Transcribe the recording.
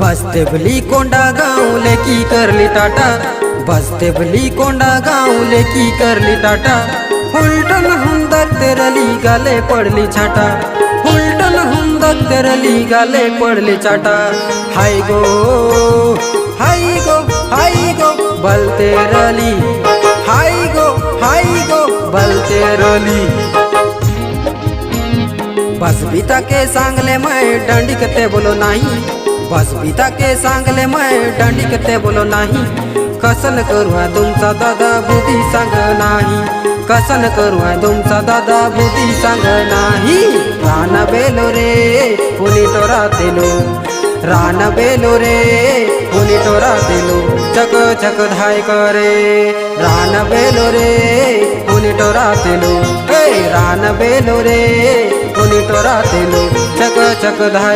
बसते भली कोंडा गाँव लेकी करली टाटा, बसते भली कोंडा गाँव लेकी करली टाटा। उलटन हुंदक तेरली गाले पडली छाटा, उलटन हुंदक तेरली गाले पडली छाटा। हाय गो हाय गो हाय गो बलते रली, हाय गो बलते रली। बस बीता के सांगले मैं डंडी कते बोलो नहीं, बस बीता के सांगले मैं डंडी कते बोलो नहीं। कसन करूहा तुमचा दादा बुद्धी सांग नाही, कसन करूहा तुमचा दादा बुद्धी सांग नाही। रान बेलो रे पुली टोरा तेलो, रान बेलो रे पुली टोरा तेलो। चक चक धाय करे रान बेलो रे पुली टोरा तेलो, रान बेलो रे पुली टोरा तेलो। चक चक धाय